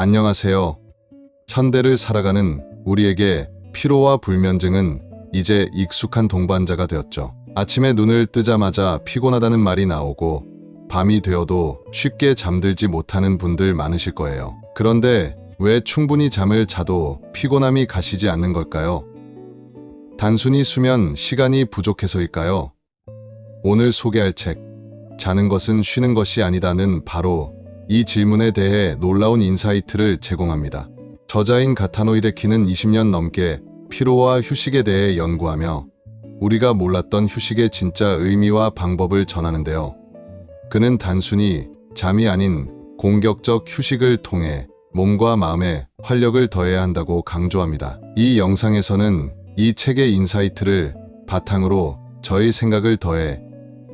안녕하세요. 천대를 살아가는 우리에게 피로와 불면증은 이제 익숙한 동반자가 되었죠. 아침에 눈을 뜨자마자 피곤하다는 말이 나오고 밤이 되어도 쉽게 잠들지 못하는 분들 많으실 거예요. 그런데 왜 충분히 잠을 자도 피곤함이 가시지 않는 걸까요? 단순히 수면 시간이 부족해서일까요? 오늘 소개할 책, 자는 것은 쉬는 것이 아니다는 바로 이 질문에 대해 놀라운 인사이트를 제공합니다. 저자인 가타노 히데키는 20년 넘게 피로와 휴식에 대해 연구하며 우리가 몰랐던 휴식의 진짜 의미와 방법을 전하는데요. 그는 단순히 잠이 아닌 공격적 휴식을 통해 몸과 마음에 활력을 더해야 한다고 강조합니다. 이 영상에서는 이 책의 인사이트를 바탕으로 저의 생각을 더해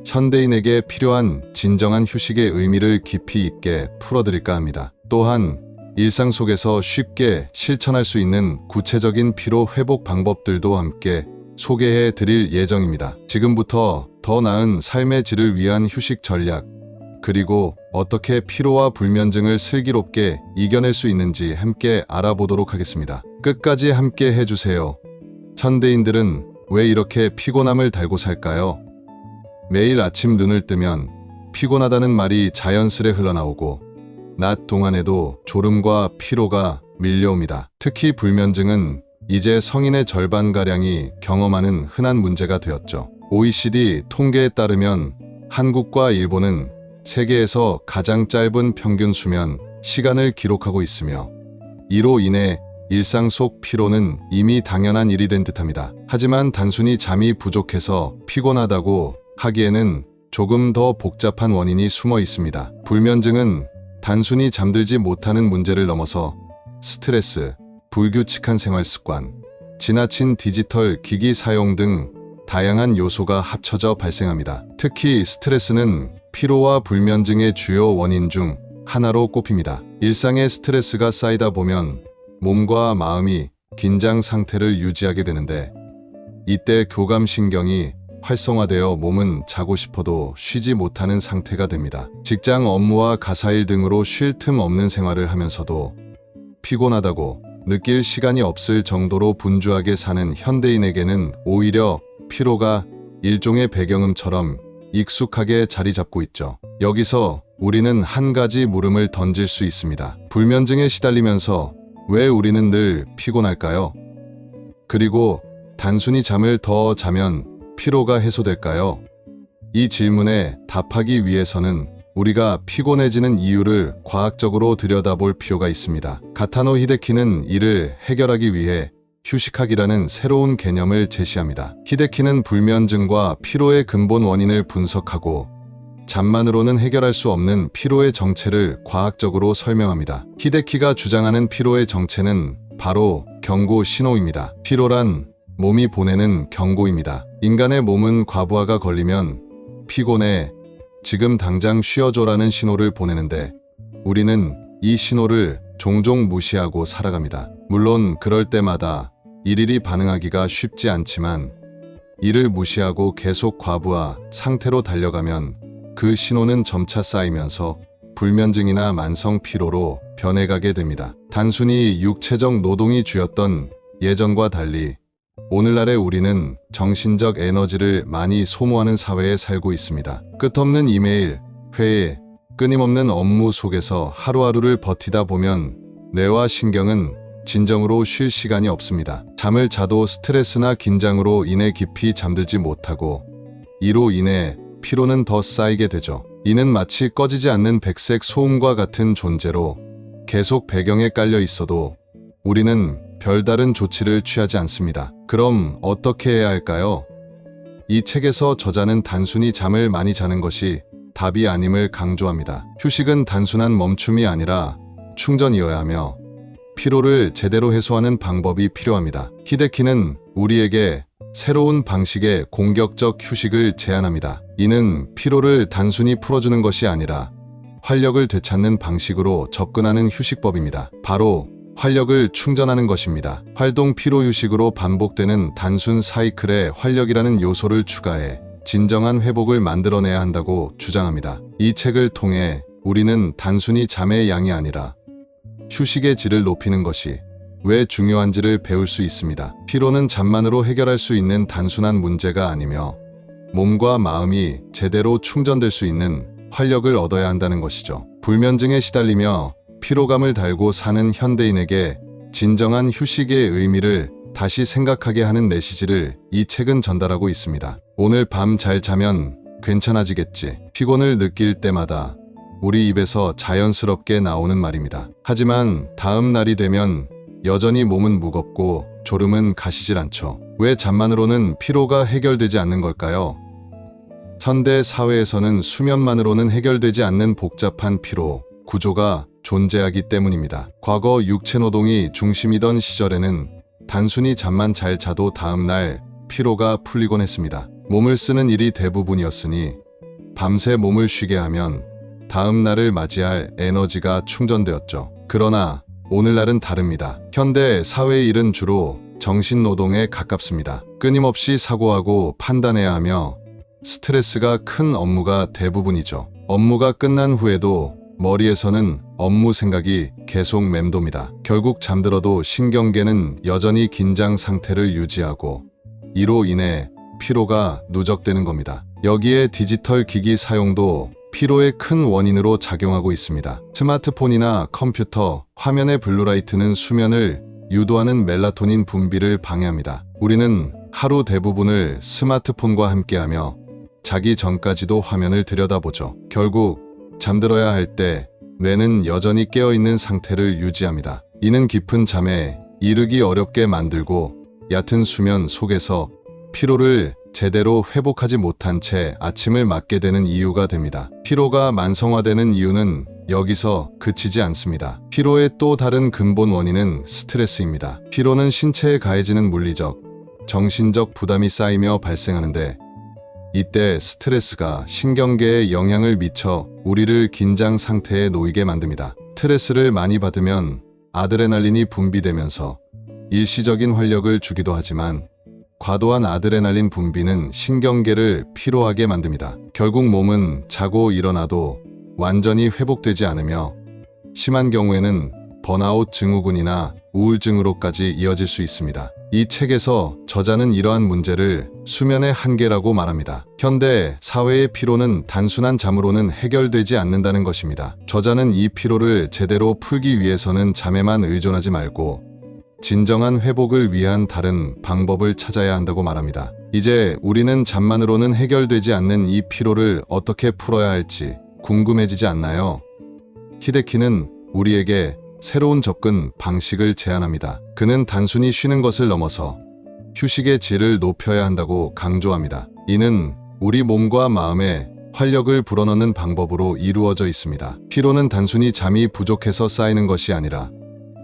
현대인에게 필요한 진정한 휴식의 의미를 깊이 있게 풀어드릴까 합니다. 또한 일상 속에서 쉽게 실천할 수 있는 구체적인 피로 회복 방법들도 함께 소개해 드릴 예정입니다. 지금부터 더 나은 삶의 질을 위한 휴식 전략, 그리고 어떻게 피로와 불면증을 슬기롭게 이겨낼 수 있는지 함께 알아보도록 하겠습니다. 끝까지 함께 해주세요. 현대인들은 왜 이렇게 피곤함을 달고 살까요? 매일 아침 눈을 뜨면 피곤하다는 말이 자연스레 흘러나오고 낮 동안에도 졸음과 피로가 밀려옵니다. 특히 불면증은 이제 성인의 절반가량이 경험하는 흔한 문제가 되었죠. OECD 통계에 따르면 한국과 일본은 세계에서 가장 짧은 평균 수면 시간을 기록하고 있으며 이로 인해 일상 속 피로는 이미 당연한 일이 된 듯합니다. 하지만 단순히 잠이 부족해서 피곤하다고 하기에는 조금 더 복잡한 원인이 숨어 있습니다. 불면증은 단순히 잠들지 못하는 문제를 넘어서 스트레스, 불규칙한 생활 습관, 지나친 디지털 기기 사용 등 다양한 요소가 합쳐져 발생합니다. 특히 스트레스는 피로와 불면증의 주요 원인 중 하나로 꼽힙니다. 일상의 스트레스가 쌓이다 보면 몸과 마음이 긴장 상태를 유지하게 되는데 이때 교감신경이 활성화되어 몸은 자고 싶어도 쉬지 못하는 상태가 됩니다. 직장 업무와 가사일 등으로 쉴 틈 없는 생활을 하면서도 피곤하다고 느낄 시간이 없을 정도로 분주하게 사는 현대인에게는 오히려 피로가 일종의 배경음처럼 익숙하게 자리 잡고 있죠. 여기서 우리는 한 가지 물음을 던질 수 있습니다. 불면증에 시달리면서 왜 우리는 늘 피곤할까요? 그리고 단순히 잠을 더 자면 피로가 해소될까요? 이 질문에 답하기 위해서는 우리가 피곤해지는 이유를 과학적으로 들여다볼 필요가 있습니다. 가타노 히데키는 이를 해결하기 위해 휴식학이라는 새로운 개념을 제시합니다. 히데키는 불면증과 피로의 근본 원인을 분석하고 잠만으로는 해결할 수 없는 피로의 정체를 과학적으로 설명합니다. 히데키가 주장하는 피로의 정체는 바로 경고 신호입니다. 피로란 몸이 보내는 경고입니다. 인간의 몸은 과부하가 걸리면 피곤해, 지금 당장 쉬어줘라는 신호를 보내는데 우리는 이 신호를 종종 무시하고 살아갑니다. 물론 그럴 때마다 일일이 반응하기가 쉽지 않지만 이를 무시하고 계속 과부하 상태로 달려가면 그 신호는 점차 쌓이면서 불면증이나 만성 피로로 변해가게 됩니다. 단순히 육체적 노동이 주였던 예전과 달리 오늘날의 우리는 정신적 에너지를 많이 소모하는 사회에 살고 있습니다. 끝없는 이메일, 회의, 끊임없는 업무 속에서 하루하루를 버티다 보면 뇌와 신경은 진정으로 쉴 시간이 없습니다. 잠을 자도 스트레스나 긴장으로 인해 깊이 잠들지 못하고 이로 인해 피로는 더 쌓이게 되죠. 이는 마치 꺼지지 않는 백색 소음과 같은 존재로 계속 배경에 깔려 있어도 우리는 별다른 조치를 취하지 않습니다. 그럼 어떻게 해야 할까요? 이 책에서 저자는 단순히 잠을 많이 자는 것이 답이 아님을 강조합니다. 휴식은 단순한 멈춤이 아니라 충전이어야 하며 피로를 제대로 해소하는 방법이 필요합니다. 히데키는 우리에게 새로운 방식의 공격적 휴식을 제안합니다. 이는 피로를 단순히 풀어주는 것이 아니라 활력을 되찾는 방식으로 접근하는 휴식법입니다. 바로 활력을 충전하는 것입니다. 활동 피로 휴식으로 반복되는 단순 사이클에 활력이라는 요소를 추가해 진정한 회복을 만들어내야 한다고 주장합니다. 이 책을 통해 우리는 단순히 잠의 양이 아니라 휴식의 질을 높이는 것이 왜 중요한지를 배울 수 있습니다. 피로는 잠만으로 해결할 수 있는 단순한 문제가 아니며 몸과 마음이 제대로 충전될 수 있는 활력을 얻어야 한다는 것이죠. 불면증에 시달리며 피로감을 달고 사는 현대인에게 진정한 휴식의 의미를 다시 생각하게 하는 메시지를 이 책은 전달하고 있습니다. 오늘 밤 잘 자면 괜찮아지겠지. 피곤을 느낄 때마다 우리 입에서 자연스럽게 나오는 말입니다. 하지만 다음 날이 되면 여전히 몸은 무겁고 졸음은 가시질 않죠. 왜 잠만으로는 피로가 해결되지 않는 걸까요? 현대 사회에서는 수면만으로는 해결되지 않는 복잡한 피로 구조가 존재하기 때문입니다. 과거 육체노동이 중심이던 시절에는 단순히 잠만 잘 자도 다음날 피로가 풀리곤 했습니다. 몸을 쓰는 일이 대부분이었으니 밤새 몸을 쉬게 하면 다음 날을 맞이할 에너지가 충전되었죠. 그러나 오늘날은 다릅니다. 현대 사회의 일은 주로 정신노동에 가깝습니다. 끊임없이 사고하고 판단해야 하며 스트레스가 큰 업무가 대부분이죠. 업무가 끝난 후에도 머리에서는 업무 생각이 계속 맴돕니다. 결국 잠들어도 신경계는 여전히 긴장 상태를 유지하고 이로 인해 피로가 누적되는 겁니다. 여기에 디지털 기기 사용도 피로의 큰 원인으로 작용하고 있습니다. 스마트폰이나 컴퓨터, 화면의 블루라이트는 수면을 유도하는 멜라토닌 분비를 방해합니다. 우리는 하루 대부분을 스마트폰과 함께하며 자기 전까지도 화면을 들여다보죠. 결국 잠들어야 할 때 뇌는 여전히 깨어있는 상태를 유지합니다. 이는 깊은 잠에 이르기 어렵게 만들고 얕은 수면 속에서 피로를 제대로 회복하지 못한 채 아침을 맞게 되는 이유가 됩니다. 피로가 만성화되는 이유는 여기서 그치지 않습니다. 피로의 또 다른 근본 원인은 스트레스입니다. 피로는 신체에 가해지는 물리적, 정신적 부담이 쌓이며 발생하는데 이때 스트레스가 신경계에 영향을 미쳐 우리를 긴장 상태에 놓이게 만듭니다. 스트레스를 많이 받으면 아드레날린이 분비되면서 일시적인 활력을 주기도 하지만 과도한 아드레날린 분비는 신경계를 피로하게 만듭니다. 결국 몸은 자고 일어나도 완전히 회복되지 않으며 심한 경우에는 번아웃 증후군이나 우울증으로까지 이어질 수 있습니다. 이 책에서 저자는 이러한 문제를 수면의 한계라고 말합니다. 현대 사회의 피로는 단순한 잠으로는 해결되지 않는다는 것입니다. 저자는 이 피로를 제대로 풀기 위해서는 잠에만 의존하지 말고 진정한 회복을 위한 다른 방법을 찾아야 한다고 말합니다. 이제 우리는 잠만으로는 해결되지 않는 이 피로를 어떻게 풀어야 할지 궁금해지지 않나요? 히데키는 우리에게 새로운 접근 방식을 제안합니다. 그는 단순히 쉬는 것을 넘어서 휴식의 질을 높여야 한다고 강조합니다. 이는 우리 몸과 마음에 활력을 불어넣는 방법으로 이루어져 있습니다. 피로는 단순히 잠이 부족해서 쌓이는 것이 아니라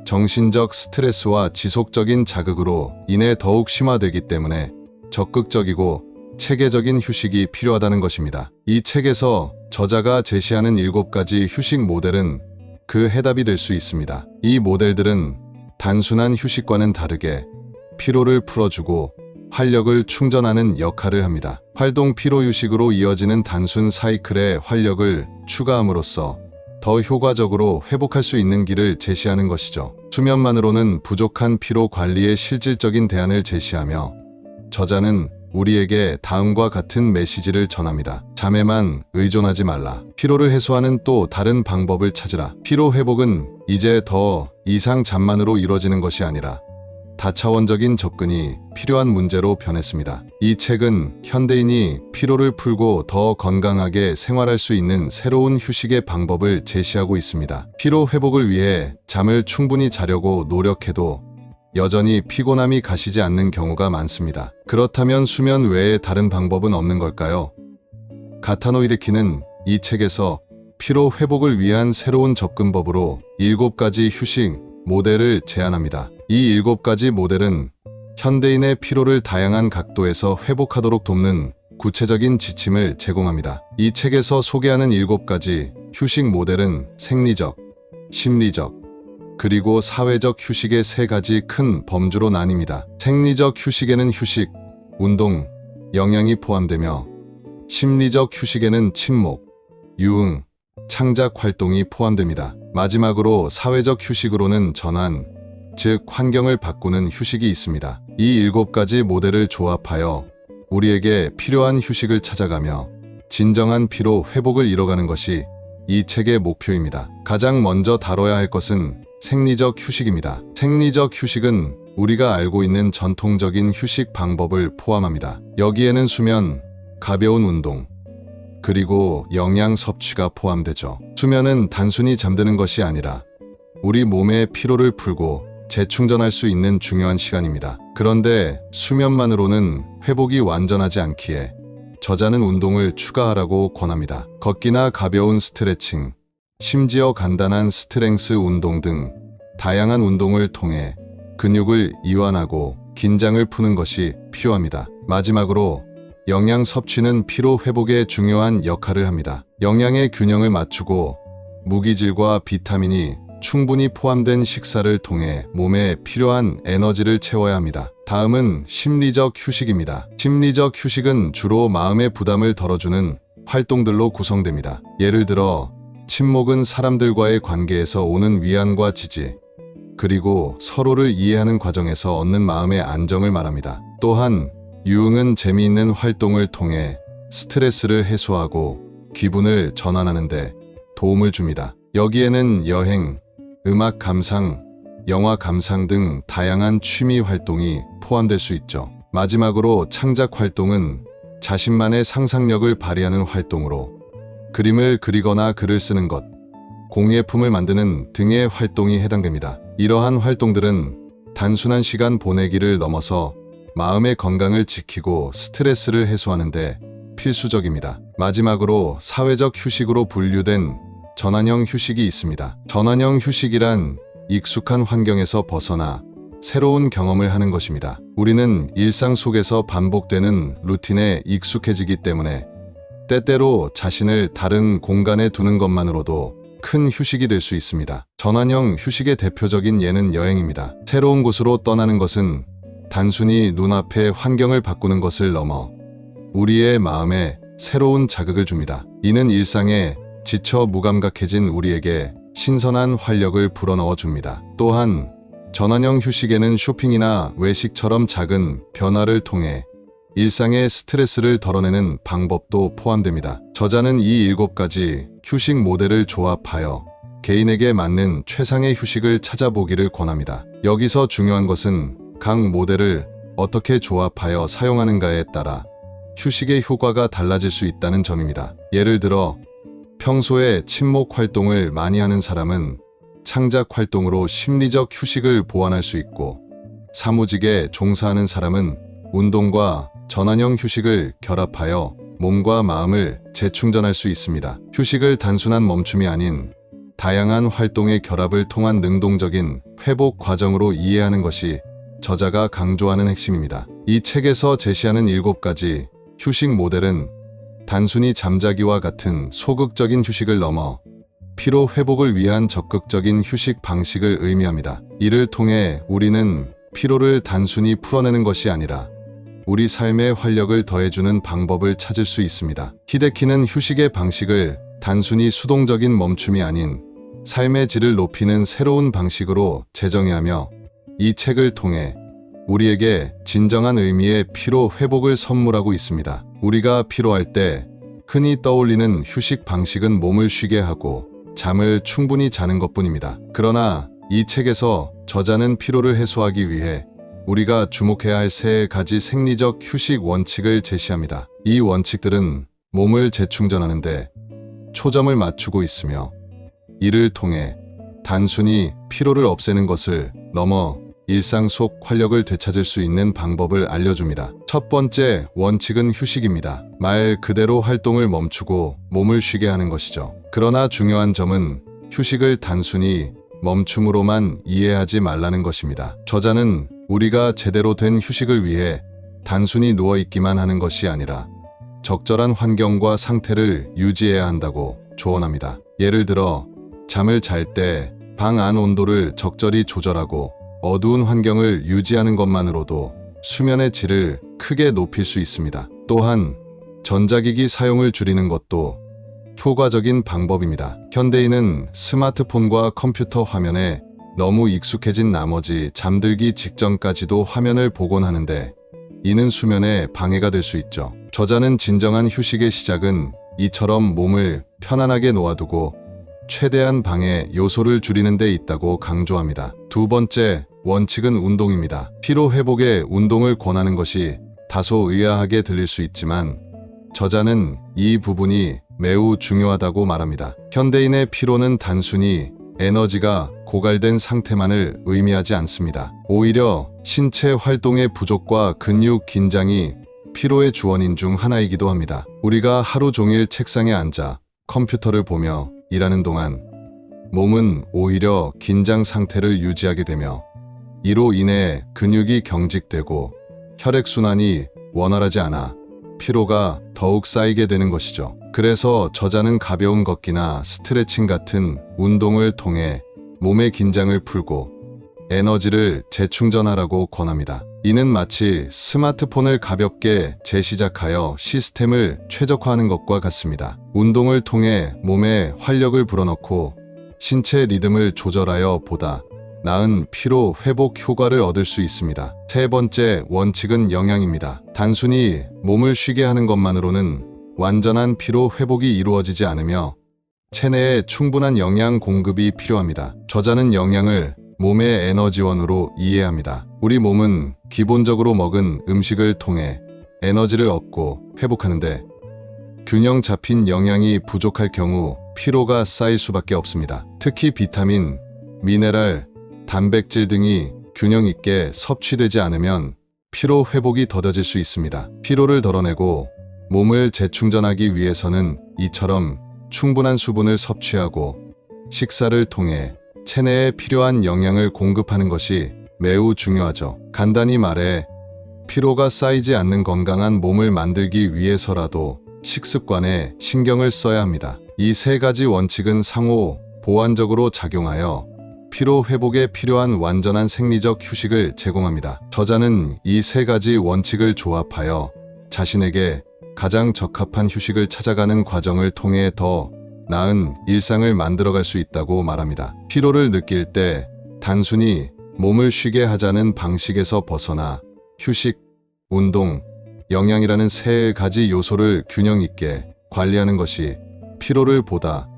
정신적 스트레스와 지속적인 자극으로 인해 더욱 심화되기 때문에 적극적이고 체계적인 휴식이 필요하다는 것입니다. 이 책에서 저자가 제시하는 7가지 휴식 모델은 그 해답이 될 수 있습니다. 이 모델들은 단순한 휴식과는 다르게 피로를 풀어주고 활력을 충전하는 역할을 합니다. 활동 피로 휴식으로 이어지는 단순 사이클에 활력을 추가함으로써 더 효과적으로 회복할 수 있는 길을 제시하는 것이죠. 수면만으로는 부족한 피로 관리의 실질적인 대안을 제시하며 저자는 우리에게 다음과 같은 메시지를 전합니다. 잠에만 의존하지 말라. 피로를 해소하는 또 다른 방법을 찾으라. 피로 회복은 이제 더 이상 잠만으로 이루어지는 것이 아니라 다차원적인 접근이 필요한 문제로 변했습니다. 이 책은 현대인이 피로를 풀고 더 건강하게 생활할 수 있는 새로운 휴식의 방법을 제시하고 있습니다. 피로 회복을 위해 잠을 충분히 자려고 노력해도 여전히 피곤함이 가시지 않는 경우가 많습니다. 그렇다면 수면 외에 다른 방법은 없는 걸까요? 가타노 히데키는 이 책에서 피로 회복을 위한 새로운 접근법으로 7가지 휴식 모델을 제안합니다. 이 7가지 모델은 현대인의 피로를 다양한 각도에서 회복하도록 돕는 구체적인 지침을 제공합니다. 이 책에서 소개하는 7가지 휴식 모델은 생리적, 심리적, 그리고 사회적 휴식의 3가지 큰 범주로 나뉩니다. 생리적 휴식에는 휴식, 운동, 영양이 포함되며 심리적 휴식에는 침묵, 유흥, 창작 활동이 포함됩니다. 마지막으로 사회적 휴식으로는 전환, 즉 환경을 바꾸는 휴식이 있습니다. 이 7가지 모델을 조합하여 우리에게 필요한 휴식을 찾아가며 진정한 피로 회복을 이뤄가는 것이 이 책의 목표입니다. 가장 먼저 다뤄야 할 것은 생리적 휴식입니다. 생리적 휴식은 우리가 알고 있는 전통적인 휴식 방법을 포함합니다. 여기에는 수면, 가벼운 운동, 그리고 영양 섭취가 포함되죠. 수면은 단순히 잠드는 것이 아니라 우리 몸의 피로를 풀고 재충전할 수 있는 중요한 시간입니다. 그런데 수면만으로는 회복이 완전하지 않기에 저자는 운동을 추가하라고 권합니다. 걷기나 가벼운 스트레칭, 심지어 간단한 스트렝스 운동 등 다양한 운동을 통해 근육을 이완하고 긴장을 푸는 것이 필요합니다. 마지막으로 영양 섭취는 피로 회복에 중요한 역할을 합니다. 영양의 균형을 맞추고 무기질과 비타민이 충분히 포함된 식사를 통해 몸에 필요한 에너지를 채워야 합니다. 다음은 심리적 휴식입니다. 심리적 휴식은 주로 마음의 부담을 덜어주는 활동들로 구성됩니다. 예를 들어 침묵은 사람들과의 관계에서 오는 위안과 지지, 그리고 서로를 이해하는 과정에서 얻는 마음의 안정을 말합니다. 또한 유흥은 재미있는 활동을 통해 스트레스를 해소하고 기분을 전환하는 데 도움을 줍니다. 여기에는 여행, 음악 감상, 영화 감상 등 다양한 취미 활동이 포함될 수 있죠. 마지막으로 창작 활동은 자신만의 상상력을 발휘하는 활동으로 그림을 그리거나 글을 쓰는 것, 공예품을 만드는 등의 활동이 해당됩니다. 이러한 활동들은 단순한 시간 보내기를 넘어서 마음의 건강을 지키고 스트레스를 해소하는 데 필수적입니다. 마지막으로 사회적 휴식으로 분류된 전환형 휴식이 있습니다. 전환형 휴식이란 익숙한 환경에서 벗어나 새로운 경험을 하는 것입니다. 우리는 일상 속에서 반복되는 루틴에 익숙해지기 때문에 때때로 자신을 다른 공간에 두는 것만으로도 큰 휴식이 될 수 있습니다. 전환형 휴식의 대표적인 예는 여행입니다. 새로운 곳으로 떠나는 것은 단순히 눈앞의 환경을 바꾸는 것을 넘어 우리의 마음에 새로운 자극을 줍니다. 이는 일상에 지쳐 무감각해진 우리에게 신선한 활력을 불어넣어 줍니다. 또한 전환형 휴식에는 쇼핑이나 외식처럼 작은 변화를 통해 일상의 스트레스를 덜어내는 방법도 포함됩니다. 저자는 이 7가지 휴식 모델을 조합하여 개인에게 맞는 최상의 휴식을 찾아보기를 권합니다. 여기서 중요한 것은 각 모델을 어떻게 조합하여 사용하는가에 따라 휴식의 효과가 달라질 수 있다는 점입니다. 예를 들어 평소에 침묵 활동을 많이 하는 사람은 창작 활동으로 심리적 휴식을 보완할 수 있고, 사무직에 종사하는 사람은 운동과 전환형 휴식을 결합하여 몸과 마음을 재충전할 수 있습니다. 휴식을 단순한 멈춤이 아닌 다양한 활동의 결합을 통한 능동적인 회복 과정으로 이해하는 것이 저자가 강조하는 핵심입니다. 이 책에서 제시하는 7가지 휴식 모델은 단순히 잠자기와 같은 소극적인 휴식을 넘어 피로 회복을 위한 적극적인 휴식 방식을 의미합니다. 이를 통해 우리는 피로를 단순히 풀어내는 것이 아니라 우리 삶에 활력을 더해주는 방법을 찾을 수 있습니다. 히데키는 휴식의 방식을 단순히 수동적인 멈춤이 아닌 삶의 질을 높이는 새로운 방식으로 재정의하며 이 책을 통해 우리에게 진정한 의미의 피로 회복을 선물하고 있습니다. 우리가 피로할 때 흔히 떠올리는 휴식 방식은 몸을 쉬게 하고 잠을 충분히 자는 것뿐입니다. 그러나 이 책에서 저자는 피로를 해소하기 위해 우리가 주목해야 할 3가지 생리적 휴식 원칙을 제시합니다. 이 원칙들은 몸을 재충전하는데 초점을 맞추고 있으며 이를 통해 단순히 피로를 없애는 것을 넘어 일상 속 활력을 되찾을 수 있는 방법을 알려줍니다. 첫 번째 원칙은 휴식입니다. 말 그대로 활동을 멈추고 몸을 쉬게 하는 것이죠. 그러나 중요한 점은 휴식을 단순히 멈춤으로만 이해하지 말라는 것입니다. 저자는 우리가 제대로 된 휴식을 위해 단순히 누워있기만 하는 것이 아니라 적절한 환경과 상태를 유지해야 한다고 조언합니다. 예를 들어 잠을 잘 때 방 안 온도를 적절히 조절하고 어두운 환경을 유지하는 것만으로도 수면의 질을 크게 높일 수 있습니다. 또한 전자기기 사용을 줄이는 것도 효과적인 방법입니다. 현대인은 스마트폰과 컴퓨터 화면에 너무 익숙해진 나머지 잠들기 직전까지도 화면을 보곤 하는데 이는 수면에 방해가 될 수 있죠. 저자는 진정한 휴식의 시작은 이처럼 몸을 편안하게 놓아두고 최대한 방해 요소를 줄이는 데 있다고 강조합니다. 두 번째 원칙은 운동입니다. 피로 회복에 운동을 권하는 것이 다소 의아하게 들릴 수 있지만 저자는 이 부분이 매우 중요하다고 말합니다. 현대인의 피로는 단순히 에너지가 고갈된 상태만을 의미하지 않습니다. 오히려 신체 활동의 부족과 근육 긴장이 피로의 주원인 중 하나이기도 합니다. 우리가 하루 종일 책상에 앉아 컴퓨터를 보며 일하는 동안 몸은 오히려 긴장 상태를 유지하게 되며 이로 인해 근육이 경직되고 혈액순환이 원활하지 않아 피로가 더욱 쌓이게 되는 것이죠. 그래서 저자는 가벼운 걷기나 스트레칭 같은 운동을 통해 몸의 긴장을 풀고 에너지를 재충전하라고 권합니다. 이는 마치 스마트폰을 가볍게 재시작하여 시스템을 최적화하는 것과 같습니다. 운동을 통해 몸에 활력을 불어넣고 신체 리듬을 조절하여 보다 나은 피로 회복 효과를 얻을 수 있습니다. 세 번째 원칙은 영양입니다. 단순히 몸을 쉬게 하는 것만으로는 완전한 피로 회복이 이루어지지 않으며 체내에 충분한 영양 공급이 필요합니다. 저자는 영양을 몸의 에너지원으로 이해합니다. 우리 몸은 기본적으로 먹은 음식을 통해 에너지를 얻고 회복하는데 균형 잡힌 영양이 부족할 경우 피로가 쌓일 수밖에 없습니다. 특히 비타민, 미네랄, 단백질 등이 균형 있게 섭취되지 않으면 피로 회복이 더뎌질 수 있습니다. 피로를 덜어내고 몸을 재충전하기 위해서는 이처럼 충분한 수분을 섭취하고 식사를 통해 체내에 필요한 영양을 공급하는 것이 매우 중요하죠. 간단히 말해 피로가 쌓이지 않는 건강한 몸을 만들기 위해서라도 식습관에 신경을 써야 합니다. 이 세 가지 원칙은 상호 보완적으로 작용하여 피로 회복에 필요한 완전한 생리적 휴식을 제공합니다. 저자는 이 세 가지 원칙을 조합하여 자신에게 가장 적합한 휴식을 찾아가는 과정을 통해 더 나은 일상을 만들어갈 수 있다고 말합니다. 피로를 느낄 때 단순히 몸을 쉬게 하자는 방식에서 벗어나 휴식, 운동, 영양이라는 세 가지 요소를 균형 있게 관리하는 것이 피로를 보다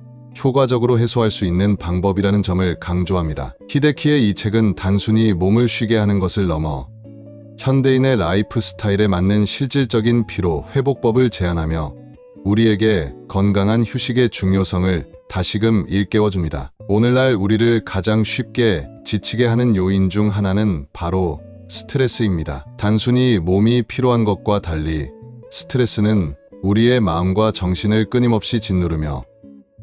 효과적으로 해소할 수 있는 방법이라는 점을 강조합니다. 히데키의 이 책은 단순히 몸을 쉬게 하는 것을 넘어 현대인의 라이프 스타일에 맞는 실질적인 피로 회복법을 제안하며 우리에게 건강한 휴식의 중요성을 다시금 일깨워줍니다. 오늘날 우리를 가장 쉽게 지치게 하는 요인 중 하나는 바로 스트레스입니다. 단순히 몸이 피로한 것과 달리 스트레스는 우리의 마음과 정신을 끊임없이 짓누르며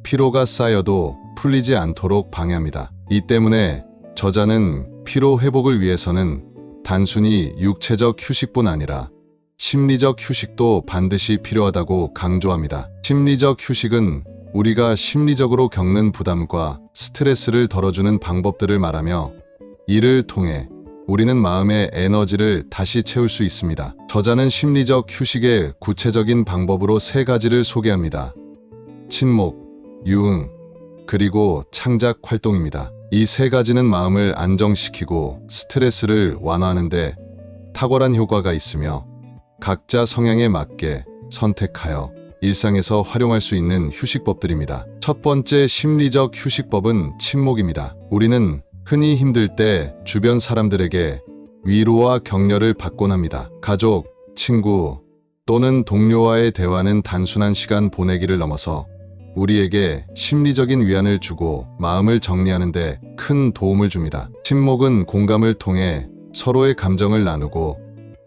피로가 쌓여도 풀리지 않도록 방해합니다. 이 때문에 저자는 피로 회복을 위해서는 단순히 육체적 휴식뿐 아니라 심리적 휴식도 반드시 필요하다고 강조합니다. 심리적 휴식은 우리가 심리적으로 겪는 부담과 스트레스를 덜어주는 방법들을 말하며 이를 통해 우리는 마음의 에너지를 다시 채울 수 있습니다. 저자는 심리적 휴식의 구체적인 방법으로 세 가지를 소개합니다. 침묵, 유흥, 그리고 창작 활동입니다. 이 세 가지는 마음을 안정시키고 스트레스를 완화하는 데 탁월한 효과가 있으며 각자 성향에 맞게 선택하여 일상에서 활용할 수 있는 휴식법들입니다. 첫 번째 심리적 휴식법은 침묵입니다. 우리는 흔히 힘들 때 주변 사람들에게 위로와 격려를 받곤 합니다. 가족, 친구 또는 동료와의 대화는 단순한 시간 보내기를 넘어서 우리에게 심리적인 위안을 주고 마음을 정리하는 데 큰 도움을 줍니다. 침묵은 공감을 통해 서로의 감정을 나누고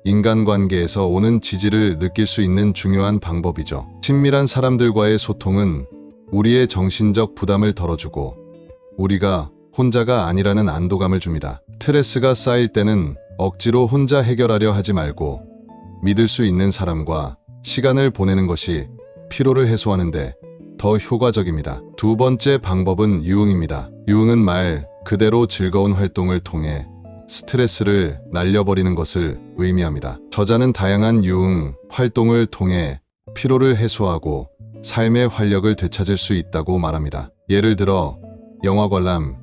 인간관계에서 오는 지지를 느낄 수 있는 중요한 방법이죠. 친밀한 사람들과의 소통은 우리의 정신적 부담을 덜어주고 우리가 혼자가 아니라는 안도감을 줍니다. 스트레스가 쌓일 때는 억지로 혼자 해결하려 하지 말고 믿을 수 있는 사람과 시간을 보내는 것이 피로를 해소하는데 더 효과적입니다. 두 번째 방법은 유흥입니다. 유흥은 말 그대로 즐거운 활동을 통해 스트레스를 날려버리는 것을 의미합니다. 저자는 다양한 유흥 활동을 통해 피로를 해소하고 삶의 활력을 되찾을 수 있다고 말합니다. 예를 들어 영화 관람,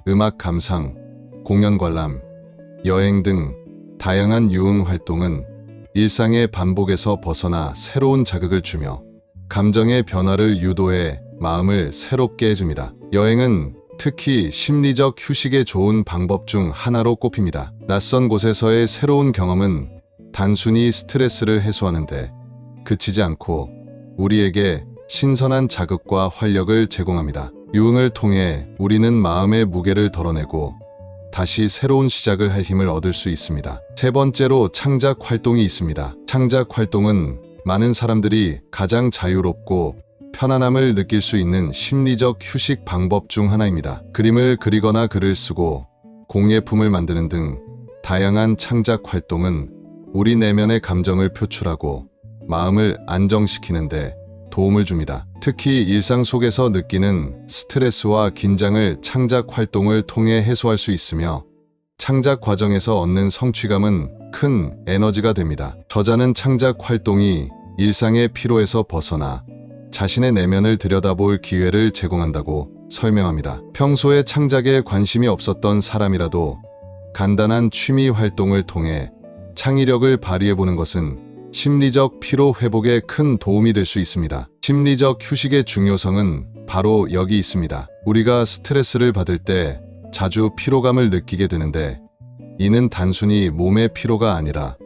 음악 감상, 공연 관람, 여행 등 다양한 유흥 활동은 일상의 반복에서 벗어나 새로운 자극을 주며 감정의 변화를 유도해 마음을 새롭게 해줍니다. 여행은 특히 심리적 휴식에 좋은 방법 중 하나로 꼽힙니다. 낯선 곳에서의 새로운 경험은 단순히 스트레스를 해소하는데 그치지 않고 우리에게 신선한 자극과 활력을 제공합니다. 유흥을 통해 우리는 마음의 무게를 덜어내고 다시 새로운 시작을 할 힘을 얻을 수 있습니다. 세 번째로 창작 활동이 있습니다. 창작 활동은 많은 사람들이 가장 자유롭고 편안함을 느낄 수 있는 심리적 휴식 방법 중 하나입니다. 그림을 그리거나 글을 쓰고 공예품을 만드는 등 다양한 창작 활동은 우리 내면의 감정을 표출하고 마음을 안정시키는데 도움을 줍니다. 특히 일상 속에서 느끼는 스트레스와 긴장을 창작 활동을 통해 해소할 수 있으며 창작 과정에서 얻는 성취감은 큰 에너지가 됩니다. 저자는 창작 활동이 일상의 피로에서 벗어나 자신의 내면을 들여다볼 기회를 제공한다고 설명합니다. 평소에 창작에 관심이 없었던 사람이라도 간단한 취미 활동을 통해 창의력을 발휘해보는 것은 심리적 피로 회복에 큰 도움이 될 수 있습니다. 심리적 휴식의 중요성은 바로 여기 있습니다. 우리가 스트레스를 받을 때 자주 피로감을 느끼게 되는데 이는 단순히 몸의 피로가 아니라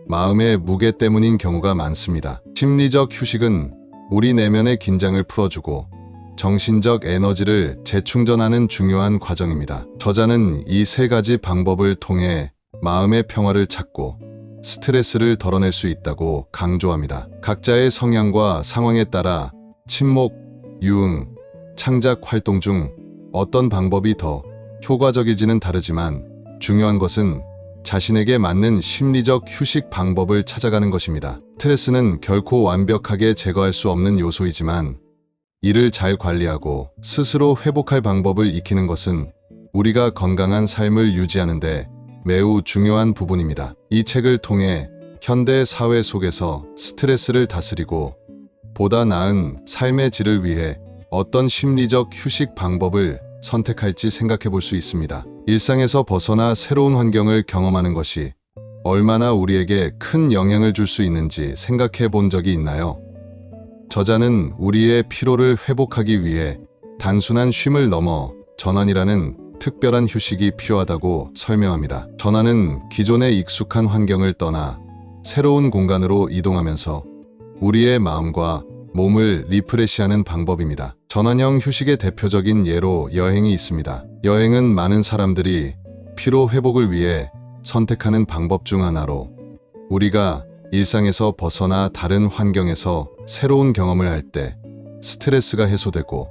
마음의 무게 때문인 경우가 많습니다. 심리적 휴식은 우리 내면의 긴장을 풀어주고 정신적 에너지를 재충전하는 중요한 과정입니다. 저자는 이 세 가지 방법을 통해 마음의 평화를 찾고 스트레스를 덜어낼 수 있다고 강조합니다. 각자의 성향과 상황에 따라 침묵, 유흥, 창작 활동 중 어떤 방법이 더 효과적일지는 다르지만 중요한 것은 자신에게 맞는 심리적 휴식 방법을 찾아가는 것입니다. 스트레스는 결코 완벽하게 제거할 수 없는 요소이지만 이를 잘 관리하고 스스로 회복할 방법을 익히는 것은 우리가 건강한 삶을 유지하는 데 매우 중요한 부분입니다. 이 책을 통해 현대 사회 속에서 스트레스를 다스리고 보다 나은 삶의 질을 위해 어떤 심리적 휴식 방법을 선택할지 생각해 볼 수 있습니다. 일상에서 벗어나 새로운 환경을 경험하는 것이 얼마나 우리에게 큰 영향을 줄 수 있는지 생각해 본 적이 있나요? 저자는 우리의 피로를 회복하기 위해 단순한 쉼을 넘어 전환이라는 특별한 휴식이 필요하다고 설명합니다. 전환은 기존의 익숙한 환경을 떠나 새로운 공간으로 이동하면서 우리의 마음과 몸을 리프레시하는 방법입니다. 전환형 휴식의 대표적인 예로 여행이 있습니다. 여행은 많은 사람들이 피로 회복을 위해 선택하는 방법 중 하나로 우리가 일상에서 벗어나 다른 환경에서 새로운 경험을 할 때 스트레스가 해소되고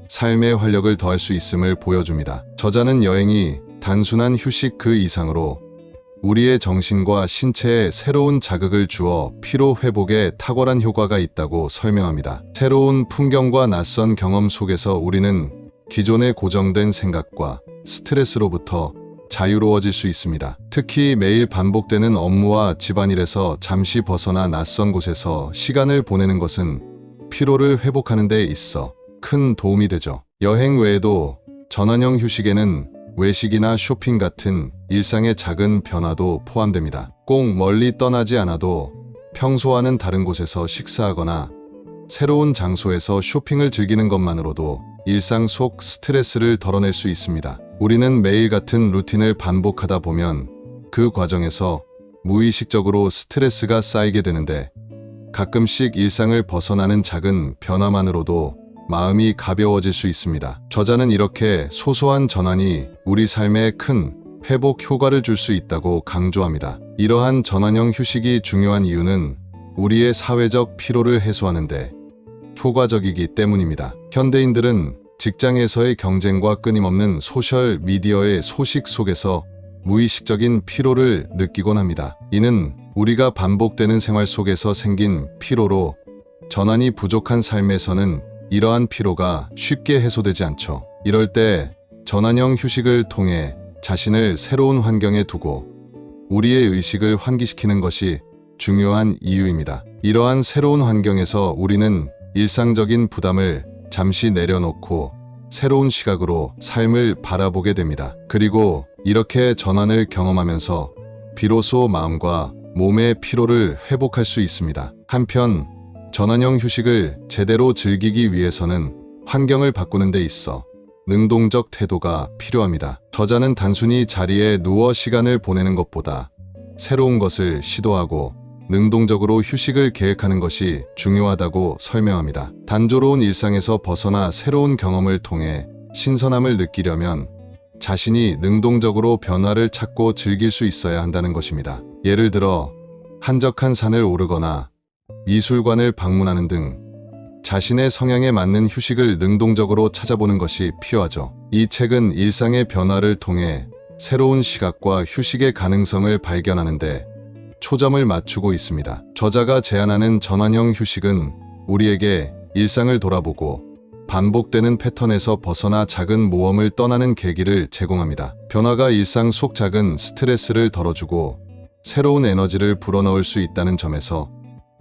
삶의 활력을 더할 수 있음을 보여줍니다. 저자는 여행이 단순한 휴식 그 이상으로 우리의 정신과 신체에 새로운 자극을 주어 피로 회복에 탁월한 효과가 있다고 설명합니다. 새로운 풍경과 낯선 경험 속에서 우리는 기존의 고정된 생각과 스트레스로부터 자유로워질 수 있습니다. 특히 매일 반복되는 업무와 집안일에서 잠시 벗어나 낯선 곳에서 시간을 보내는 것은 피로를 회복하는 데 있어 큰 도움이 되죠. 여행 외에도 전환형 휴식에는 외식이나 쇼핑 같은 일상의 작은 변화도 포함됩니다. 꼭 멀리 떠나지 않아도 평소와는 다른 곳에서 식사하거나 새로운 장소에서 쇼핑을 즐기는 것만으로도 일상 속 스트레스를 덜어낼 수 있습니다. 우리는 매일 같은 루틴을 반복하다 보면 그 과정에서 무의식적으로 스트레스가 쌓이게 되는데 가끔씩 일상을 벗어나는 작은 변화만으로도 마음이 가벼워질 수 있습니다. 저자는 이렇게 소소한 전환이 우리 삶에 큰 회복 효과를 줄 수 있다고 강조합니다. 이러한 전환형 휴식이 중요한 이유는 우리의 사회적 피로를 해소하는데 효과적이기 때문입니다. 현대인들은 직장에서의 경쟁과 끊임없는 소셜 미디어의 소식 속에서 무의식적인 피로를 느끼곤 합니다. 이는 우리가 반복되는 생활 속에서 생긴 피로로 전환이 부족한 삶에서는 이러한 피로가 쉽게 해소되지 않죠. 이럴 때 전환형 휴식을 통해 자신을 새로운 환경에 두고 우리의 의식을 환기시키는 것이 중요한 이유입니다. 이러한 새로운 환경에서 우리는 일상적인 부담을 잠시 내려놓고 새로운 시각으로 삶을 바라보게 됩니다. 그리고 이렇게 전환을 경험하면서 비로소 마음과 몸의 피로를 회복할 수 있습니다. 한편 전환형 휴식을 제대로 즐기기 위해서는 환경을 바꾸는 데 있어 능동적 태도가 필요합니다. 저자는 단순히 자리에 누워 시간을 보내는 것보다 새로운 것을 시도하고 능동적으로 휴식을 계획하는 것이 중요하다고 설명합니다. 단조로운 일상에서 벗어나 새로운 경험을 통해 신선함을 느끼려면 자신이 능동적으로 변화를 찾고 즐길 수 있어야 한다는 것입니다. 예를 들어 한적한 산을 오르거나 미술관을 방문하는 등 자신의 성향에 맞는 휴식을 능동적으로 찾아보는 것이 필요하죠. 이 책은 일상의 변화를 통해 새로운 시각과 휴식의 가능성을 발견하는데 초점을 맞추고 있습니다. 저자가 제안하는 전환형 휴식은 우리에게 일상을 돌아보고 반복되는 패턴에서 벗어나 작은 모험을 떠나는 계기를 제공합니다. 변화가 일상 속 작은 스트레스를 덜어주고 새로운 에너지를 불어넣을 수 있다는 점에서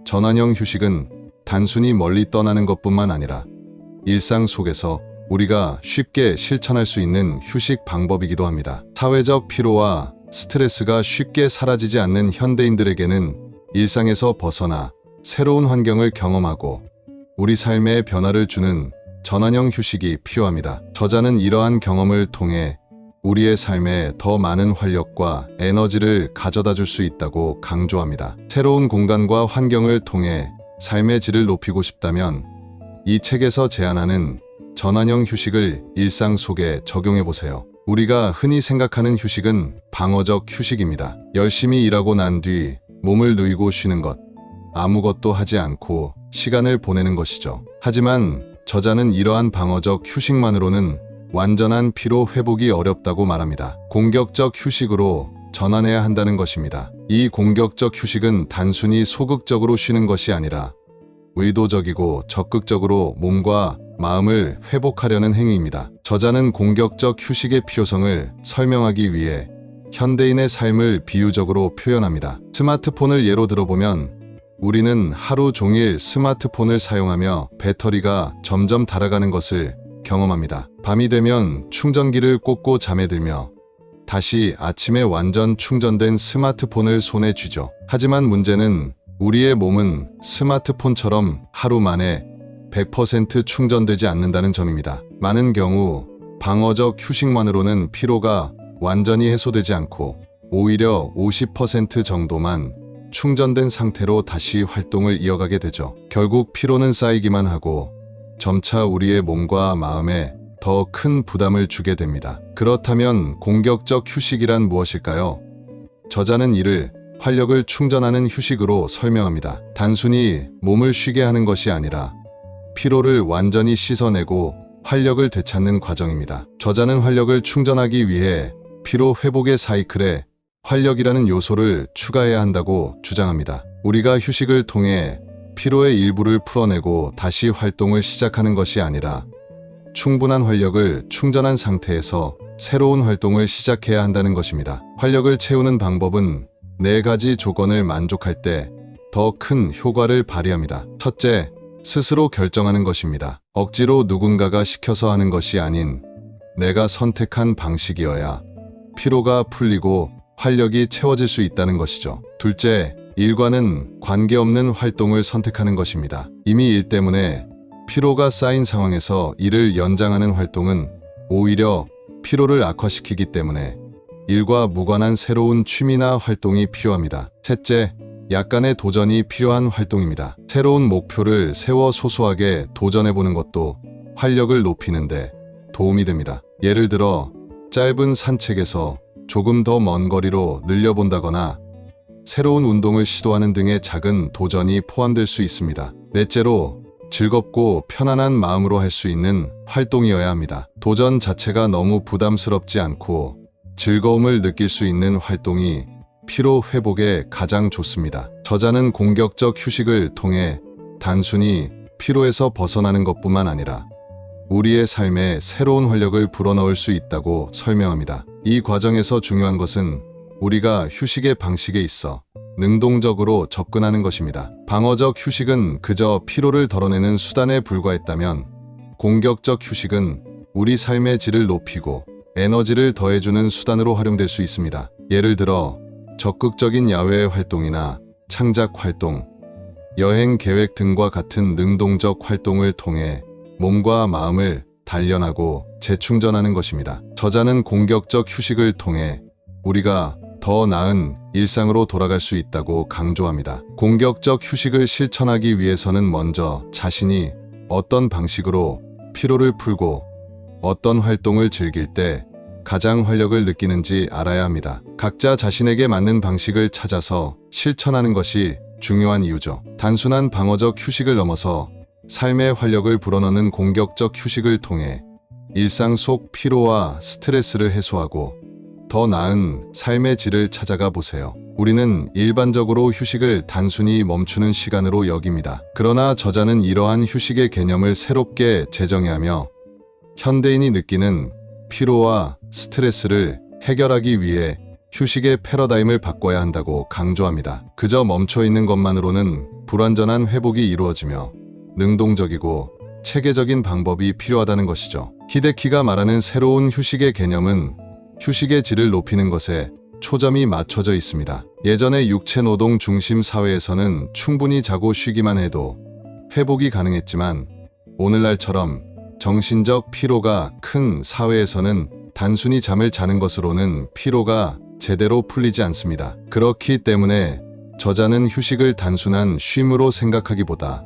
전환형 휴식은 단순히 멀리 떠나는 것뿐만 아니라 일상 속에서 우리가 쉽게 실천할 수 있는 휴식 방법이기도 합니다. 사회적 피로와 스트레스가 쉽게 사라지지 않는 현대인들에게는 일상에서 벗어나 새로운 환경을 경험하고 우리 삶에 변화를 주는 전환형 휴식이 필요합니다. 저자는 이러한 경험을 통해 우리의 삶에 더 많은 활력과 에너지를 가져다 줄 수 있다고 강조합니다. 새로운 공간과 환경을 통해 삶의 질을 높이고 싶다면 이 책에서 제안하는 전환형 휴식을 일상 속에 적용해 보세요. 우리가 흔히 생각하는 휴식은 방어적 휴식입니다. 열심히 일하고 난 뒤 몸을 누이고 쉬는 것, 아무것도 하지 않고 시간을 보내는 것이죠. 하지만 저자는 이러한 방어적 휴식만으로는 완전한 피로 회복이 어렵다고 말합니다. 공격적 휴식으로 전환해야 한다는 것입니다. 이 공격적 휴식은 단순히 소극적으로 쉬는 것이 아니라 의도적이고 적극적으로 몸과 마음을 회복하려는 행위입니다. 저자는 공격적 휴식의 필요성을 설명하기 위해 현대인의 삶을 비유적으로 표현합니다. 스마트폰을 예로 들어보면 우리는 하루 종일 스마트폰을 사용하며 배터리가 점점 닳아가는 것을 경험합니다. 밤이 되면 충전기를 꽂고 잠에 들며 다시 아침에 완전 충전된 스마트폰을 손에 쥐죠. 하지만 문제는 우리의 몸은 스마트폰처럼 하루 만에 100% 충전되지 않는다는 점입니다. 많은 경우 방어적 휴식만으로는 피로가 완전히 해소되지 않고 오히려 50% 정도만 충전된 상태로 다시 활동을 이어가게 되죠. 결국 피로는 쌓이기만 하고 점차 우리의 몸과 마음에 더 큰 부담을 주게 됩니다. 그렇다면 공격적 휴식이란 무엇일까요? 저자는 이를 활력을 충전하는 휴식으로 설명합니다. 단순히 몸을 쉬게 하는 것이 아니라 피로를 완전히 씻어내고 활력을 되찾는 과정입니다. 저자는 활력을 충전하기 위해 피로 회복의 사이클에 활력이라는 요소를 추가해야 한다고 주장합니다. 우리가 휴식을 통해 피로의 일부를 풀어내고 다시 활동을 시작하는 것이 아니라 충분한 활력을 충전한 상태에서 새로운 활동을 시작해야 한다는 것입니다. 활력을 채우는 방법은 4가지 조건을 만족할 때 더 큰 효과를 발휘합니다. 첫째, 스스로 결정하는 것입니다. 억지로 누군가가 시켜서 하는 것이 아닌 내가 선택한 방식이어야 피로가 풀리고 활력이 채워질 수 있다는 것이죠. 둘째, 일과는 관계없는 활동을 선택하는 것입니다. 이미 일 때문에 피로가 쌓인 상황에서 일을 연장하는 활동은 오히려 피로를 악화시키기 때문에 일과 무관한 새로운 취미나 활동이 필요합니다. 셋째, 약간의 도전이 필요한 활동입니다. 새로운 목표를 세워 소소하게 도전해보는 것도 활력을 높이는데 도움이 됩니다. 예를 들어 짧은 산책에서 조금 더 먼 거리로 늘려본다거나 새로운 운동을 시도하는 등의 작은 도전이 포함될 수 있습니다. 넷째로, 즐겁고 편안한 마음으로 할 수 있는 활동이어야 합니다. 도전 자체가 너무 부담스럽지 않고 즐거움을 느낄 수 있는 활동이 피로 회복에 가장 좋습니다. 저자는 공격적 휴식을 통해 단순히 피로에서 벗어나는 것뿐만 아니라 우리의 삶에 새로운 활력을 불어넣을 수 있다고 설명합니다. 이 과정에서 중요한 것은 우리가 휴식의 방식에 있어 능동적으로 접근하는 것입니다. 방어적 휴식은 그저 피로를 덜어내는 수단에 불과했다면, 공격적 휴식은 우리 삶의 질을 높이고 에너지를 더해주는 수단으로 활용될 수 있습니다. 예를 들어 적극적인 야외 활동이나 창작 활동, 여행 계획 등과 같은 능동적 활동을 통해 몸과 마음을 단련하고 재충전하는 것입니다. 저자는 공격적 휴식을 통해 우리가 더 나은 일상으로 돌아갈 수 있다고 강조합니다. 공격적 휴식을 실천하기 위해서는 먼저 자신이 어떤 방식으로 피로를 풀고 어떤 활동을 즐길 때 가장 활력을 느끼는지 알아야 합니다. 각자 자신에게 맞는 방식을 찾아서 실천하는 것이 중요한 이유죠. 단순한 방어적 휴식을 넘어서 삶의 활력을 불어넣는 공격적 휴식을 통해 일상 속 피로와 스트레스를 해소하고 더 나은 삶의 질을 찾아가 보세요. 우리는 일반적으로 휴식을 단순히 멈추는 시간으로 여깁니다. 그러나 저자는 이러한 휴식의 개념을 새롭게 재정의하며 현대인이 느끼는 피로와 스트레스를 해결하기 위해 휴식의 패러다임을 바꿔야 한다고 강조합니다. 그저 멈춰 있는 것만으로는 불완전한 회복이 이루어지며 능동적이고 체계적인 방법이 필요하다는 것이죠. 히데키가 말하는 새로운 휴식의 개념은 휴식의 질을 높이는 것에 초점이 맞춰져 있습니다. 예전의 육체 노동 중심 사회에서는 충분히 자고 쉬기만 해도 회복이 가능했지만, 오늘날처럼 정신적 피로가 큰 사회에서는 단순히 잠을 자는 것으로는 피로가 제대로 풀리지 않습니다. 그렇기 때문에 저자는 휴식을 단순한 쉼으로 생각하기보다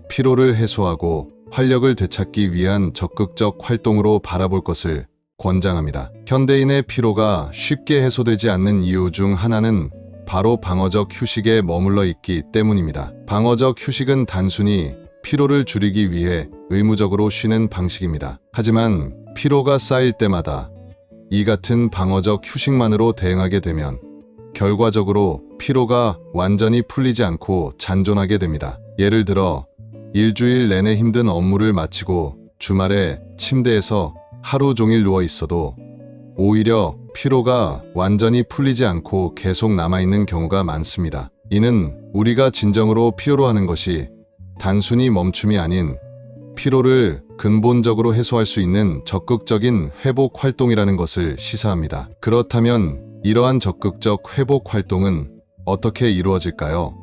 피로를 해소하고 활력을 되찾기 위한 적극적 활동으로 바라볼 것을 권장합니다. 현대인의 피로가 쉽게 해소되지 않는 이유 중 하나는 바로 방어적 휴식에 머물러 있기 때문입니다. 방어적 휴식은 단순히 피로를 줄이기 위해 의무적으로 쉬는 방식입니다. 하지만 피로가 쌓일 때마다 이 같은 방어적 휴식만으로 대응하게 되면 결과적으로 피로가 완전히 풀리지 않고 잔존하게 됩니다. 예를 들어 일주일 내내 힘든 업무를 마치고 주말에 침대에서 하루 종일 누워 있어도 오히려 피로가 완전히 풀리지 않고 계속 남아있는 경우가 많습니다. 이는 우리가 진정으로 필요로 하는 것이 단순히 멈춤이 아닌 피로를 근본적으로 해소할 수 있는 적극적인 회복 활동이라는 것을 시사합니다. 그렇다면 이러한 적극적 회복 활동은 어떻게 이루어질까요?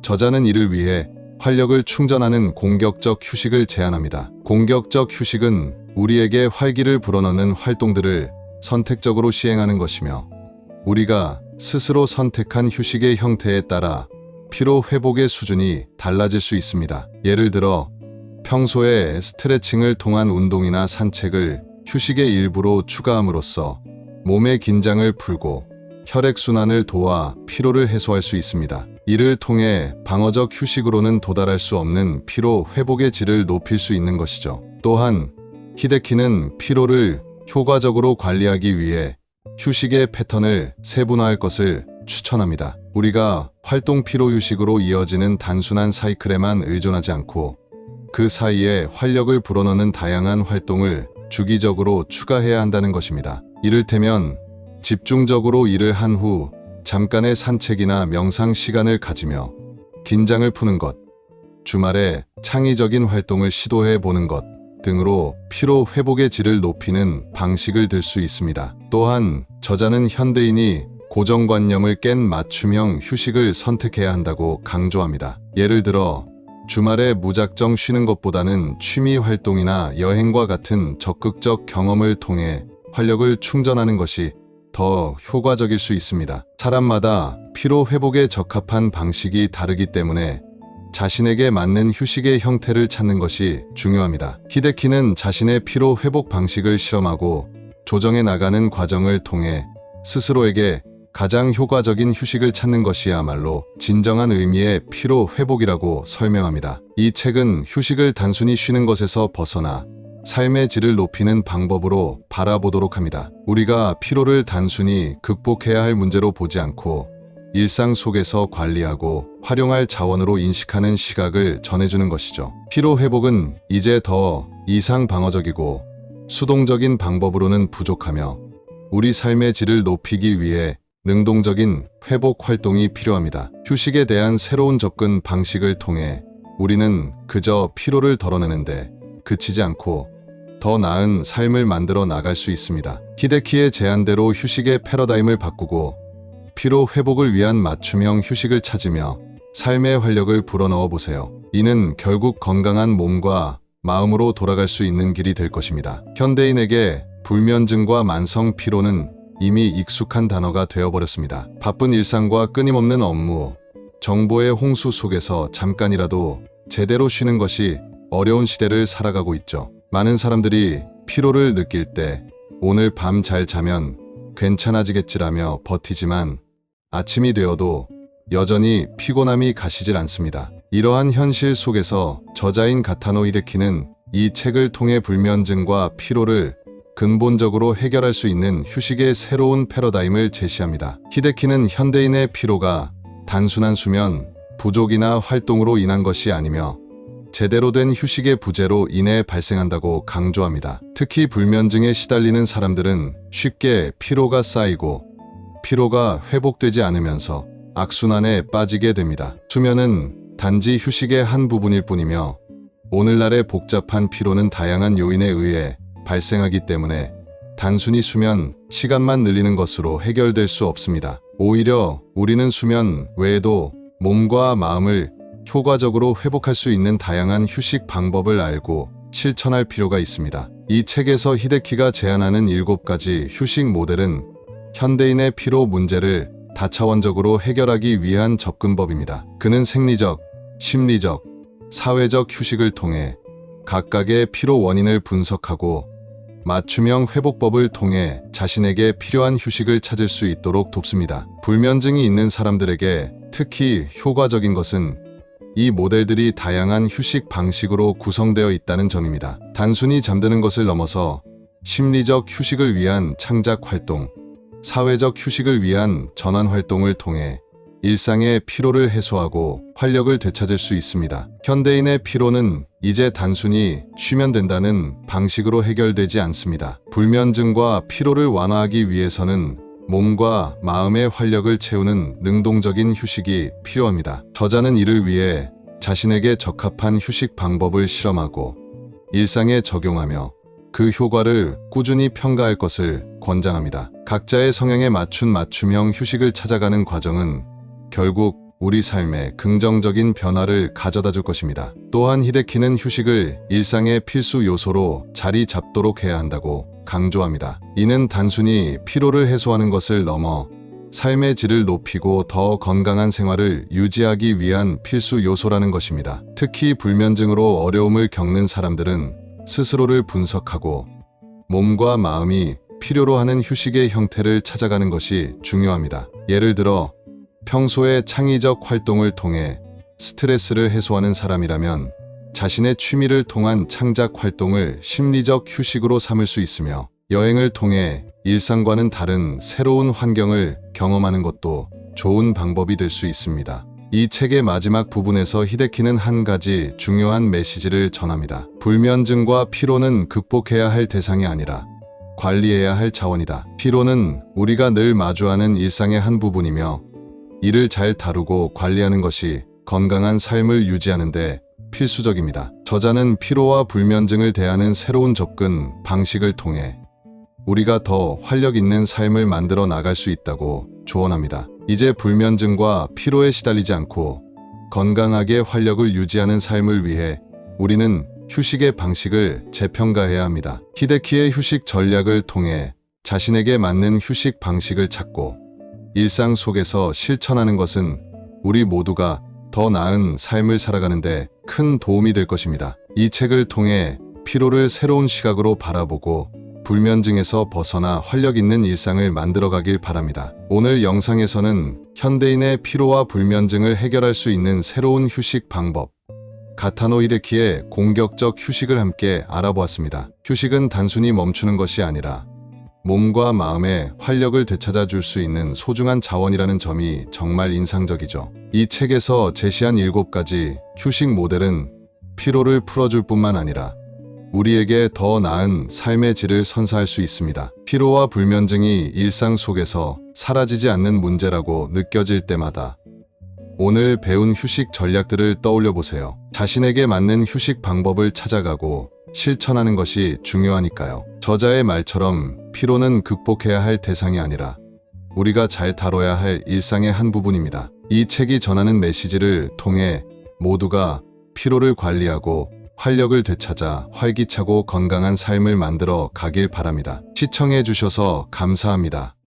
저자는 이를 위해 활력을 충전하는 공격적 휴식을 제안합니다. 공격적 휴식은 우리에게 활기를 불어넣는 활동들을 선택적으로 시행하는 것이며, 우리가 스스로 선택한 휴식의 형태에 따라 피로 회복의 수준이 달라질 수 있습니다. 예를 들어 평소에 스트레칭을 통한 운동이나 산책을 휴식의 일부로 추가함으로써 몸의 긴장을 풀고 혈액순환을 도와 피로를 해소할 수 있습니다. 이를 통해 방어적 휴식으로는 도달할 수 없는 피로 회복의 질을 높일 수 있는 것이죠. 또한 히데키는 피로를 효과적으로 관리하기 위해 휴식의 패턴을 세분화할 것을 추천합니다. 우리가 활동 피로 휴식으로 이어지는 단순한 사이클에만 의존하지 않고 그 사이에 활력을 불어넣는 다양한 활동을 주기적으로 추가해야 한다는 것입니다. 이를테면 집중적으로 일을 한 후 잠깐의 산책이나 명상 시간을 가지며 긴장을 푸는 것, 주말에 창의적인 활동을 시도해 보는 것 등으로 피로 회복의 질을 높이는 방식을 들 수 있습니다. 또한 저자는 현대인이 고정관념을 깬 맞춤형 휴식을 선택해야 한다고 강조합니다. 예를 들어 주말에 무작정 쉬는 것보다는 취미 활동이나 여행과 같은 적극적 경험을 통해 활력을 충전하는 것이 더 효과적일 수 있습니다. 사람마다 피로 회복에 적합한 방식이 다르기 때문에 자신에게 맞는 휴식의 형태를 찾는 것이 중요합니다. 히데키는 자신의 피로 회복 방식을 실험하고 조정해 나가는 과정을 통해 스스로에게 가장 효과적인 휴식을 찾는 것이야말로 진정한 의미의 피로 회복이라고 설명합니다. 이 책은 휴식을 단순히 쉬는 것에서 벗어나 삶의 질을 높이는 방법으로 바라보도록 합니다. 우리가 피로를 단순히 극복해야 할 문제로 보지 않고 일상 속에서 관리하고 활용할 자원으로 인식하는 시각을 전해주는 것이죠. 피로 회복은 이제 더 이상 방어적이고 수동적인 방법으로는 부족하며 우리 삶의 질을 높이기 위해 능동적인 회복 활동이 필요합니다. 휴식에 대한 새로운 접근 방식을 통해 우리는 그저 피로를 덜어내는데 그치지 않고 더 나은 삶을 만들어 나갈 수 있습니다. 히데키의 제안대로 휴식의 패러다임을 바꾸고 피로 회복을 위한 맞춤형 휴식을 찾으며 삶의 활력을 불어넣어 보세요. 이는 결국 건강한 몸과 마음으로 돌아갈 수 있는 길이 될 것입니다. 현대인에게 불면증과 만성 피로는 이미 익숙한 단어가 되어버렸습니다. 바쁜 일상과 끊임없는 업무, 정보의 홍수 속에서 잠깐이라도 제대로 쉬는 것이 어려운 시대를 살아가고 있죠. 많은 사람들이 피로를 느낄 때 오늘 밤 잘 자면 괜찮아지겠지라며 버티지만 아침이 되어도 여전히 피곤함이 가시질 않습니다. 이러한 현실 속에서 저자인 가타노 히데키는 이 책을 통해 불면증과 피로를 근본적으로 해결할 수 있는 휴식의 새로운 패러다임을 제시합니다. 히데키는 현대인의 피로가 단순한 수면 부족이나 활동으로 인한 것이 아니며 제대로 된 휴식의 부재로 인해 발생한다고 강조합니다. 특히 불면증에 시달리는 사람들은 쉽게 피로가 쌓이고 피로가 회복되지 않으면서 악순환에 빠지게 됩니다. 수면은 단지 휴식의 한 부분일 뿐이며 오늘날의 복잡한 피로는 다양한 요인에 의해 발생하기 때문에 단순히 수면 시간만 늘리는 것으로 해결될 수 없습니다. 오히려 우리는 수면 외에도 몸과 마음을 효과적으로 회복할 수 있는 다양한 휴식 방법을 알고 실천할 필요가 있습니다. 이 책에서 히데키가 제안하는 7가지 휴식 모델은 현대인의 피로 문제를 다차원적으로 해결하기 위한 접근법입니다. 그는 생리적, 심리적, 사회적 휴식을 통해 각각의 피로 원인을 분석하고 맞춤형 회복법을 통해 자신에게 필요한 휴식을 찾을 수 있도록 돕습니다. 불면증이 있는 사람들에게 특히 효과적인 것은 이 모델들이 다양한 휴식 방식으로 구성되어 있다는 점입니다. 단순히 잠드는 것을 넘어서 심리적 휴식을 위한 창작 활동, 사회적 휴식을 위한 전환 활동을 통해 일상의 피로를 해소하고 활력을 되찾을 수 있습니다. 현대인의 피로는 이제 단순히 쉬면 된다는 방식으로 해결되지 않습니다. 불면증과 피로를 완화하기 위해서는 몸과 마음의 활력을 채우는 능동적인 휴식이 필요합니다. 저자는 이를 위해 자신에게 적합한 휴식 방법을 실험하고 일상에 적용하며 그 효과를 꾸준히 평가할 것을 권장합니다. 각자의 성향에 맞춘 맞춤형 휴식을 찾아가는 과정은 결국 우리 삶에 긍정적인 변화를 가져다 줄 것입니다. 또한 히데키는 휴식을 일상의 필수 요소로 자리 잡도록 해야 한다고 강조합니다. 이는 단순히 피로를 해소하는 것을 넘어 삶의 질을 높이고 더 건강한 생활을 유지하기 위한 필수 요소라는 것입니다. 특히 불면증으로 어려움을 겪는 사람들은 스스로를 분석하고 몸과 마음이 필요로 하는 휴식의 형태를 찾아가는 것이 중요합니다. 예를 들어 평소에 창의적 활동을 통해 스트레스를 해소하는 사람이라면 자신의 취미를 통한 창작 활동을 심리적 휴식으로 삼을 수 있으며 여행을 통해 일상과는 다른 새로운 환경을 경험하는 것도 좋은 방법이 될 수 있습니다. 이 책의 마지막 부분에서 히데키는 한 가지 중요한 메시지를 전합니다. 불면증과 피로는 극복해야 할 대상이 아니라 관리해야 할 자원이다. 피로는 우리가 늘 마주하는 일상의 한 부분이며 이를 잘 다루고 관리하는 것이 건강한 삶을 유지하는 데 필수적입니다. 저자는 피로와 불면증을 대하는 새로운 접근 방식을 통해 우리가 더 활력 있는 삶을 만들어 나갈 수 있다고 조언합니다. 이제 불면증과 피로에 시달리지 않고 건강하게 활력을 유지하는 삶을 위해 우리는 휴식의 방식을 재평가해야 합니다. 히데키의 휴식 전략을 통해 자신에게 맞는 휴식 방식을 찾고 일상 속에서 실천하는 것은 우리 모두가 더 나은 삶을 살아가는데 큰 도움이 될 것입니다. 이 책을 통해 피로를 새로운 시각으로 바라보고 불면증에서 벗어나 활력 있는 일상을 만들어가길 바랍니다. 오늘 영상에서는 현대인의 피로와 불면증을 해결할 수 있는 새로운 휴식 방법, 가타노 히데키의 공격적 휴식을 함께 알아보았습니다. 휴식은 단순히 멈추는 것이 아니라 몸과 마음에 활력을 되찾아 줄 수 있는 소중한 자원이라는 점이 정말 인상적이죠. 이 책에서 제시한 7가지 휴식 모델은 피로를 풀어줄 뿐만 아니라 우리에게 더 나은 삶의 질을 선사할 수 있습니다. 피로와 불면증이 일상 속에서 사라지지 않는 문제라고 느껴질 때마다 오늘 배운 휴식 전략들을 떠올려 보세요. 자신에게 맞는 휴식 방법을 찾아가고 실천하는 것이 중요하니까요. 저자의 말처럼 피로는 극복해야 할 대상이 아니라 우리가 잘 다뤄야 할 일상의 한 부분입니다. 이 책이 전하는 메시지를 통해 모두가 피로를 관리하고 활력을 되찾아 활기차고 건강한 삶을 만들어 가길 바랍니다. 시청해 주셔서 감사합니다.